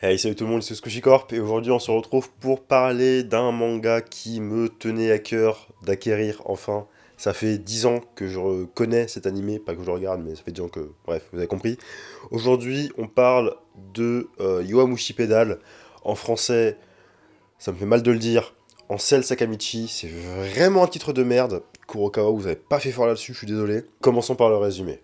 Hey, salut tout le monde, c'est Squishy et aujourd'hui on se retrouve pour parler d'un manga qui me tenait à cœur d'acquérir enfin. Ça fait 10 ans que connais cet animé, pas que je le regarde, mais ça fait 10 ans que... Bref, vous avez compris. Aujourd'hui, on parle de Yowamushi Pedal. En français, ça me fait mal de le dire. En Cell Sakamichi, c'est vraiment un titre de merde. Kurokawa, vous avez pas fait fort là-dessus, je suis désolé. Commençons par le résumé.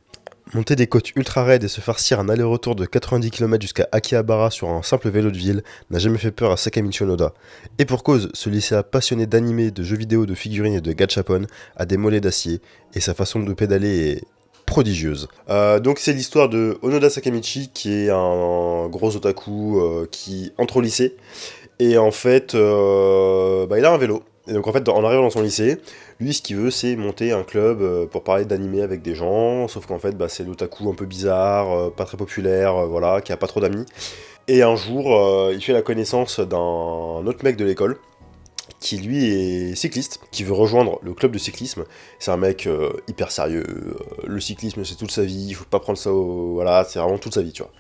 Monter des côtes ultra raides et se farcir un aller-retour de 90 km jusqu'à Akihabara sur un simple vélo de ville n'a jamais fait peur à Sakamichi Onoda. Et pour cause, ce lycéen passionné d'animé, de jeux vidéo, de figurines et de gachapon a des mollets d'acier, et sa façon de pédaler est prodigieuse. Donc c'est l'histoire de Onoda Sakamichi, qui est un gros otaku qui entre au lycée, et en fait, il a un vélo. Et donc en fait, en arrivant dans son lycée, lui, ce qu'il veut, c'est monter un club pour parler d'animé avec des gens. Sauf qu'en fait, c'est l'otaku un peu bizarre, pas très populaire, voilà, qui a pas trop d'amis. Et un jour, il fait la connaissance d'un autre mec de l'école, qui lui est cycliste, qui veut rejoindre le club de cyclisme. C'est un mec hyper sérieux. Le cyclisme, c'est toute sa vie. Il faut pas prendre ça au... Voilà, c'est vraiment toute sa vie, tu vois.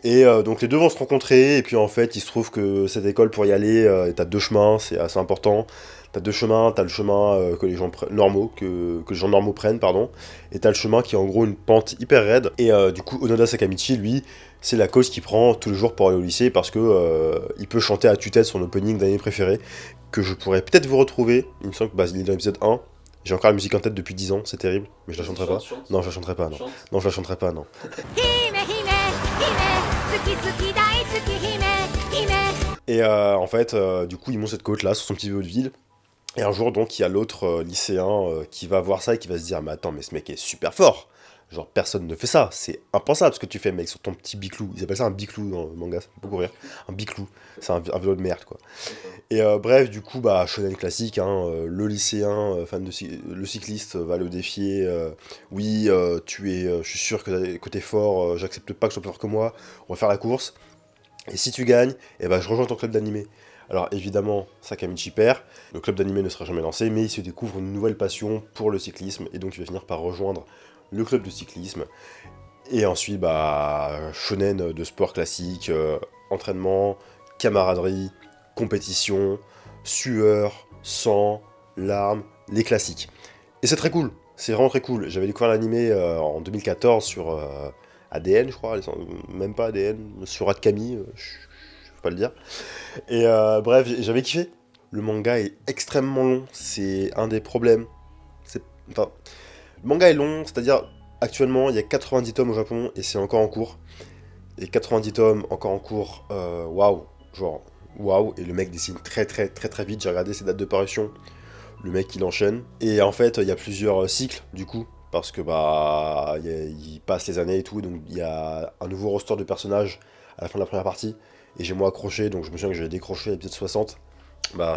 Et donc les deux vont se rencontrer, et puis en fait, il se trouve que cette école, pour y aller, t'as deux chemins, c'est assez important. T'as deux chemins, t'as le chemin que les gens normaux, que les gens normaux prennent, pardon, et t'as le chemin qui est en gros une pente hyper raide. Et du coup, Onoda Sakamichi, lui, c'est la cause qu'il prend tous les jours pour aller au lycée, parce que il peut chanter à tue-tête son opening d'année préféré, que je pourrais peut-être vous retrouver. Il me semble que il est dans l'épisode 1. J'ai encore la musique en tête depuis 10 ans, c'est terrible, mais je la chanterai pas. Non, je la chanterai pas, non. Non, je la chanterai pas, non. Et en fait, du coup, il monte cette côte là sur son petit vélo de ville. Et un jour, donc, il y a l'autre lycéen qui va voir ça et qui va se dire: mais attends, mais ce mec est super fort. Genre, personne ne fait ça. C'est impensable ce que tu fais, mec, sur ton petit biclou. Ils appellent ça un biclou dans le manga, ça me fait beaucoup rire. Un biclou. C'est un vélo de merde, quoi. Et bref, du coup, shonen classique, hein, le lycéen, le cycliste va le défier. Oui, je suis sûr que t'es fort, j'accepte pas que tu sois plus fort que moi, on va faire la course. Et si tu gagnes, eh ben, je rejoins ton club d'animé. Alors évidemment, Sakamichi perd, le club d'animé ne sera jamais lancé, mais il se découvre une nouvelle passion pour le cyclisme, et donc il va finir par rejoindre le club de cyclisme. Et ensuite, shonen de sport classique, entraînement, camaraderie, compétition, sueur, sang, larmes, les classiques. Et c'est très cool, c'est vraiment très cool. J'avais découvert l'animé en 2014 sur ADN, je crois, même pas ADN, sur Adkami, je peux pas le dire. Et bref, j'avais kiffé. Le manga est extrêmement long, c'est un des problèmes. Enfin, le manga est long, c'est-à-dire actuellement il y a 90 tomes au Japon et c'est encore en cours. Et 90 tomes encore en cours, waouh, genre waouh. Et le mec dessine très très très très vite, j'ai regardé ses dates de parution, le mec il enchaîne. Et en fait il y a plusieurs cycles du coup, parce que il passe les années et tout, donc il y a un nouveau roster de personnages à la fin de la première partie. Et j'ai moi accroché, donc je me souviens que j'avais décroché à l'épisode 60.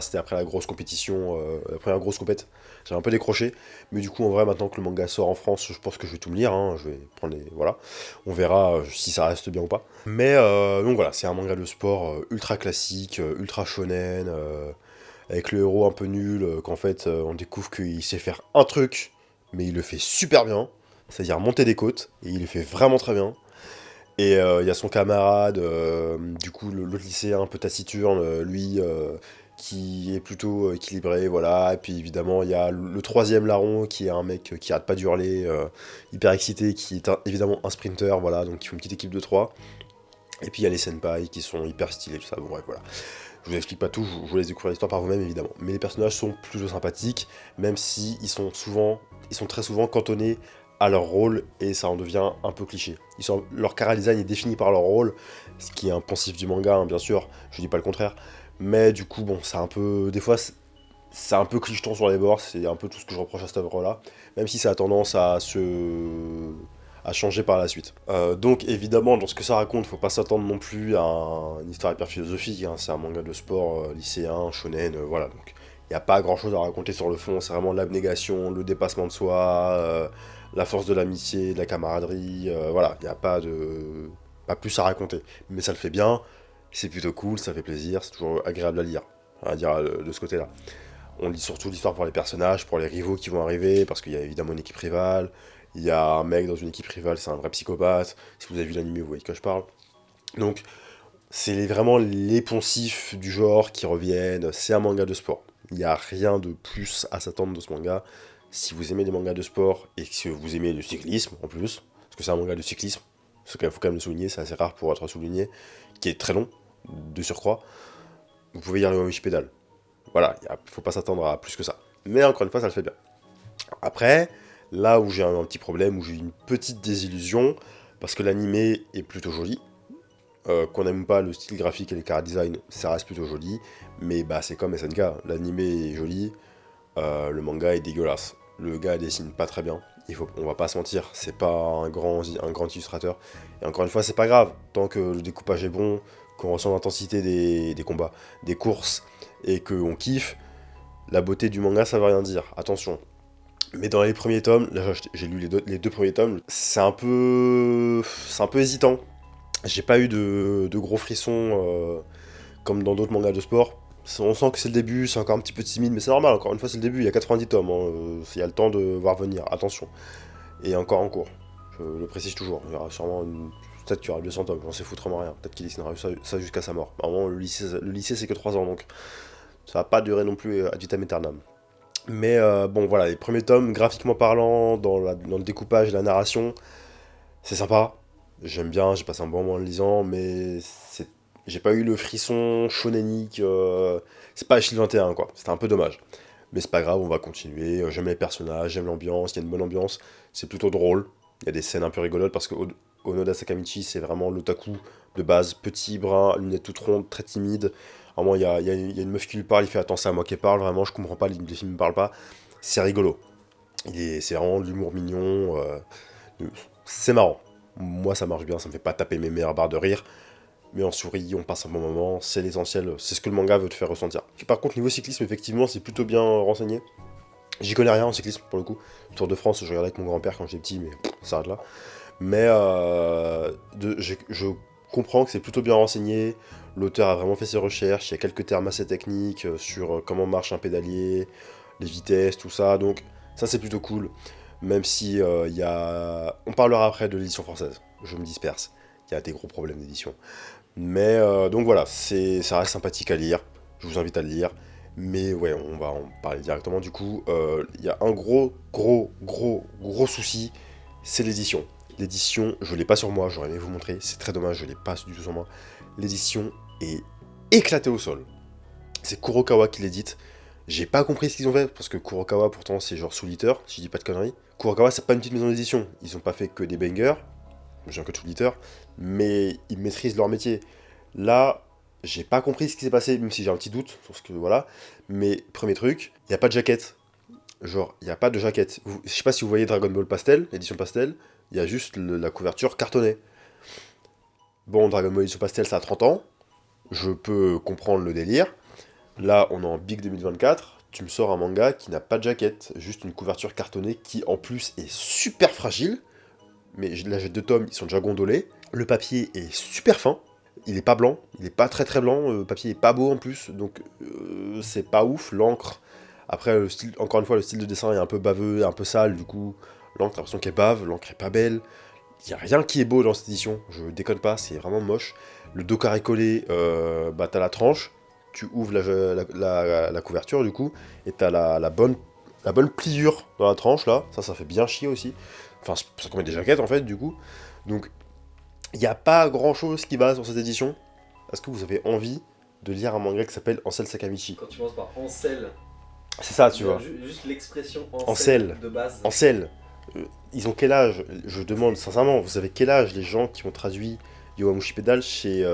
C'était après la grosse compétition, la première grosse compète. J'ai un peu décroché, mais du coup, en vrai, maintenant que le manga sort en France, je pense que je vais tout me lire. Hein, je vais prendre les. Voilà. On verra si ça reste bien ou pas. Mais donc voilà, c'est un manga de sport ultra classique, ultra shonen, avec le héros un peu nul, qu'en fait, on découvre qu'il sait faire un truc, mais il le fait super bien. C'est-à-dire monter des côtes, et il le fait vraiment très bien. Et il y a son camarade, du coup, l'autre lycéen un peu taciturne, lui, qui est plutôt équilibré, voilà. Et puis évidemment, il y a le troisième larron, qui est un mec qui arrête pas d'hurler, hyper excité, qui est évidemment un sprinter, voilà, donc il fait une petite équipe de trois. Et puis il y a les senpai qui sont hyper stylés, tout ça, bon bref, voilà. Je vous explique pas tout, je vous laisse découvrir l'histoire par vous-même, évidemment. Mais les personnages sont plutôt sympathiques, même si ils sont très souvent cantonnés à leur rôle, et ça en devient un peu cliché. Leur chara design est défini par leur rôle, ce qui est un poncif du manga, hein, bien sûr, je dis pas le contraire. Mais du coup, bon, c'est un peu... Des fois, c'est un peu clicheton sur les bords, c'est un peu tout ce que je reproche à cette œuvre-là, même si ça a tendance à changer par la suite. Donc évidemment, dans ce que ça raconte, faut pas s'attendre non plus à une histoire hyper philosophique, hein. C'est un manga de sport lycéen, shonen, voilà. Donc il n'y a pas grand chose à raconter sur le fond, c'est vraiment l'abnégation, le dépassement de soi, la force de l'amitié, de la camaraderie, voilà, il n'y a pas plus à raconter. Mais ça le fait bien, c'est plutôt cool, ça fait plaisir, c'est toujours agréable à lire, à dire de ce côté-là. On lit surtout l'histoire pour les personnages, pour les rivaux qui vont arriver, parce qu'il y a évidemment une équipe rivale. Il y a un mec dans une équipe rivale, c'est un vrai psychopathe. Si vous avez vu l'anime, vous voyez de quoi je parle. Donc, C'est vraiment les poncifs du genre qui reviennent, c'est un manga de sport. Il n'y a rien de plus à s'attendre de ce manga. Si vous aimez les mangas de sport et que vous aimez le cyclisme en plus, parce que c'est un manga de cyclisme, il faut quand même le souligner, c'est assez rare pour être souligné, qui est très long, de surcroît, vous pouvez y aller en Wikipédal. Voilà, il faut pas s'attendre à plus que ça. Mais encore une fois, ça le fait bien. Après, là où j'ai un petit problème, où j'ai une petite désillusion, parce que l'animé est plutôt joli, qu'on n'aime pas le style graphique et le chara design, ça reste plutôt joli, mais bah c'est comme SNK, l'animé est joli, le manga est dégueulasse. Le gars dessine pas très bien, on va pas se mentir, c'est pas un grand illustrateur. Et encore une fois, c'est pas grave, tant que le découpage est bon, qu'on ressent l'intensité des combats, des courses, et qu'on kiffe, la beauté du manga ça veut rien dire, attention. Mais dans les premiers tomes, là j'ai lu les deux premiers tomes, c'est un peu hésitant. J'ai pas eu de gros frissons comme dans d'autres mangas de sport. On sent que c'est le début, c'est encore un petit peu timide, mais c'est normal, encore une fois c'est le début, il y a 90 tomes, hein, il y a le temps de voir venir, attention. Et encore en cours, je le précise toujours, il y aura sûrement peut-être qu'il y aura 200 tomes, j'en sais foutrement rien, peut-être qu'il dessinera ça jusqu'à sa mort. Normalement le lycée c'est que 3 ans, donc ça va pas durer non plus ad vitam aeternam. Mais bon voilà, les premiers tomes, graphiquement parlant, dans le découpage et la narration, c'est sympa, j'aime bien, j'ai passé un bon moment en le lisant, mais j'ai pas eu le frisson shonenique, c'est pas Achille 21 quoi, c'était un peu dommage. Mais c'est pas grave, on va continuer, j'aime les personnages, j'aime l'ambiance, il y a une bonne ambiance, c'est plutôt drôle, il y a des scènes un peu rigolotes parce que Onoda Sakamichi c'est vraiment l'otaku de base, petit, brun, lunettes toutes rondes, très timide. À un moment, il y a une meuf qui lui parle, il fait attends, c'est à moi qui parle, vraiment, je comprends pas, les films me parlent pas. C'est rigolo. C'est vraiment de l'humour mignon, c'est marrant. Moi, ça marche bien, ça me fait pas taper mes meilleures barres de rire. Mais en souris, on passe un bon moment, c'est l'essentiel, c'est ce que le manga veut te faire ressentir. Par contre, niveau cyclisme, effectivement, c'est plutôt bien renseigné. J'y connais rien en cyclisme, pour le coup. Tour de France, je regardais avec mon grand-père quand j'étais petit, mais ça s'arrête là. Mais je comprends que c'est plutôt bien renseigné. L'auteur a vraiment fait ses recherches. Il y a quelques termes assez techniques sur comment marche un pédalier, les vitesses, tout ça. Donc ça c'est plutôt cool. Même si il y a... On parlera après de l'édition française. Je me disperse. Il y a des gros problèmes d'édition. Mais donc voilà, ça reste sympathique à lire. Je vous invite à le lire. Mais ouais, on va en parler directement du coup. Il y a un gros souci, c'est l'édition. L'édition, je l'ai pas sur moi, j'aurais aimé vous montrer, c'est très dommage, je l'ai pas du tout sur moi. L'édition est éclatée au sol. C'est Kurokawa qui l'édite. J'ai pas compris ce qu'ils ont fait, parce que Kurokawa pourtant c'est genre sous Liter, si je dis pas de conneries. Kurokawa c'est pas une petite maison d'édition, ils ont pas fait que des bangers, j'ai que sous Liter, mais ils maîtrisent leur métier. Là, j'ai pas compris ce qui s'est passé, même si j'ai un petit doute sur ce que voilà. Mais premier truc, il y a pas de jaquette. Genre, il n'y a pas de jaquette. Je sais pas si vous voyez Dragon Ball Pastel, édition Pastel, il y a juste la couverture cartonnée. Bon, Dragon Ball édition Pastel, ça a 30 ans, je peux comprendre le délire. Là, on est en Big 2024, tu me sors un manga qui n'a pas de jaquette, juste une couverture cartonnée qui, en plus, est super fragile. Mais là, j'ai deux tomes, ils sont déjà gondolés. Le papier est super fin, il est pas blanc, il est pas très blanc, le papier est pas beau en plus, donc c'est pas ouf. L'encre, après, encore une fois, le style de dessin est un peu baveux, un peu sale, du coup, l'encre, t'as l'impression qu'elle bave, l'encre est pas belle. Il y a rien qui est beau dans cette édition, je déconne pas, c'est vraiment moche. Le dos carré collé, bah t'as la tranche, tu ouvres la couverture du coup, et t'as la bonne pliure dans la tranche là, ça fait bien chier aussi. Enfin, c'est pour ça qu'on met des jaquettes en fait, du coup. Donc, il n'y a pas grand chose qui va sur cette édition. Est-ce que vous avez envie de lire un manga qui s'appelle Ansel Sakamichi? Quand tu commences par Ansel, C'est ça, tu vois. juste l'expression Ansel. Ansel de base. Ansel. Ils ont quel âge? Je demande sincèrement, vous avez quel âge les gens qui ont traduit Yowamushi Pedal chez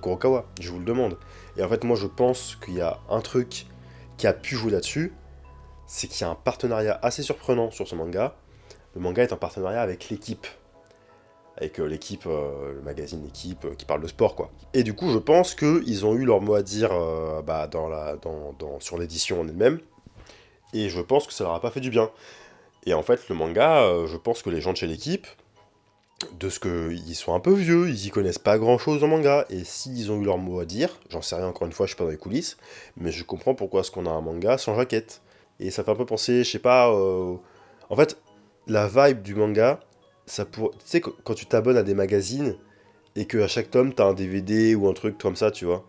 Kurokawa? Je vous le demande. Et en fait, moi, je pense qu'il y a un truc qui a pu jouer là-dessus, c'est qu'il y a un partenariat assez surprenant sur ce manga. Le manga est en partenariat avec l'équipe. Avec l'équipe, le magazine L'équipe, qui parle de sport, quoi. Et du coup, je pense qu'ils ont eu leur mot à dire bah, sur l'édition en elle-même, et je pense que ça leur a pas fait du bien. Et en fait, le manga, je pense que les gens de chez l'équipe, de ce que ils sont un peu vieux, ils y connaissent pas grand-chose en manga, et s'ils ont eu leur mot à dire, j'en sais rien encore une fois, je suis pas dans les coulisses, mais je comprends pourquoi est-ce qu'on a un manga sans jaquette. Et ça fait un peu penser, je sais pas, en fait, la vibe du manga, tu sais, quand tu t'abonnes à des magazines, et que à chaque tome, t'as un DVD ou un truc comme ça, tu vois.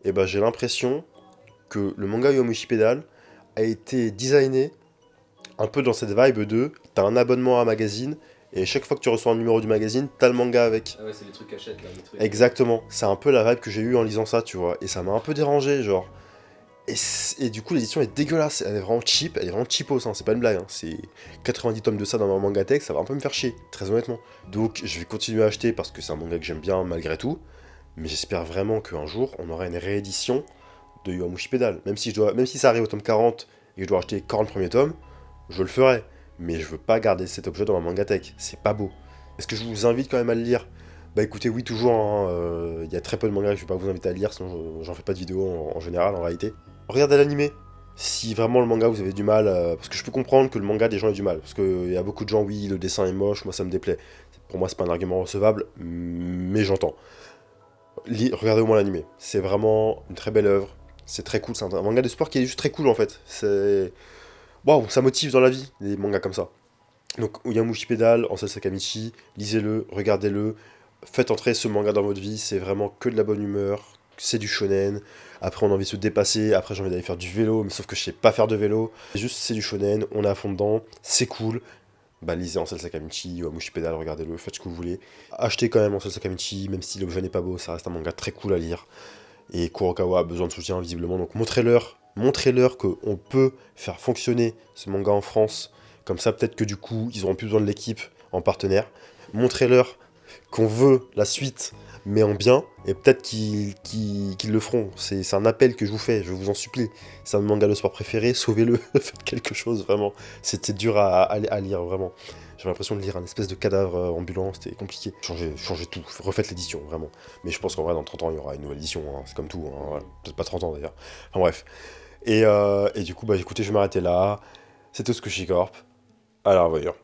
Et bah j'ai l'impression que le manga Yomushi Pedal a été designé un peu dans cette vibe de t'as un abonnement à un magazine et chaque fois que tu reçois un numéro du magazine, t'as le manga avec. Ah ouais, c'est les trucs qu'achètent là, les trucs. Exactement, c'est un peu la vibe que j'ai eue en lisant ça, tu vois, et ça m'a un peu dérangé, genre. Et du coup, l'édition est dégueulasse, elle est vraiment cheap, elle est vraiment cheapos, hein, c'est pas une blague, hein. C'est 90 tomes de ça dans ma mangatech, ça va un peu me faire chier, très honnêtement. Donc, je vais continuer à acheter parce que c'est un manga que j'aime bien malgré tout, mais j'espère vraiment qu'un jour, on aura une réédition de Yowamushi Pedal. Même si ça arrive au tome 40 et que je dois acheter 40 premiers tomes, je le ferai. Mais je veux pas garder cet objet dans ma mangatech, c'est pas beau. Est-ce que je vous invite quand même à le lire? Bah écoutez, oui, toujours, hein, y a très peu de mangas que je vais pas vous inviter à lire, sinon j'en fais pas de vidéo en général, en réalité. Regardez l'animé. Si vraiment le manga vous avez du mal, parce que je peux comprendre que le manga des gens aient du mal, parce qu'il y a beaucoup de gens, oui, le dessin est moche, moi ça me déplaît. Pour moi c'est pas un argument recevable, mais j'entends. Regardez au moins l'animé, c'est vraiment une très belle œuvre, c'est très cool, c'est un manga de sport qui est juste très cool en fait. C'est... Waouh, ça motive dans la vie, les mangas comme ça. Donc Yamushi Pedal, Ansel Sakamichi, lisez-le, regardez-le, faites entrer ce manga dans votre vie, c'est vraiment que de la bonne humeur, c'est du shonen. Après on a envie de se dépasser, après j'ai envie d'aller faire du vélo, mais sauf que je sais pas faire de vélo. Juste c'est du shonen, on est à fond dedans, c'est cool. Bah lisez Ansel Sakamichi, Yamushi Pedal, regardez-le, faites ce que vous voulez. Achetez quand même Ansel Sakamichi, même si l'objet n'est pas beau, ça reste un manga très cool à lire. Et Kurokawa a besoin de soutien visiblement, donc montrez-leur qu'on peut faire fonctionner ce manga en France. Comme ça, peut-être que du coup, ils auront plus besoin de l'équipe en partenaire. Montrez-leur qu'on veut la suite, mais en bien, et peut-être qu'ils le feront. C'est un appel que je vous fais, je vous en supplie. C'est un manga de sport préféré, sauvez-le, faites quelque chose, vraiment. C'était dur à lire, vraiment. J'avais l'impression de lire un espèce de cadavre ambulant, c'était compliqué. Changez tout, refaites l'édition, vraiment. Mais je pense qu'en vrai, dans 30 ans, il y aura une nouvelle édition, hein. C'est comme tout, hein, voilà. Peut-être pas 30 ans d'ailleurs. Enfin bref. Et du coup, bah écoutez, je vais m'arrêter là. C'était ce que Corp. À la revoyure.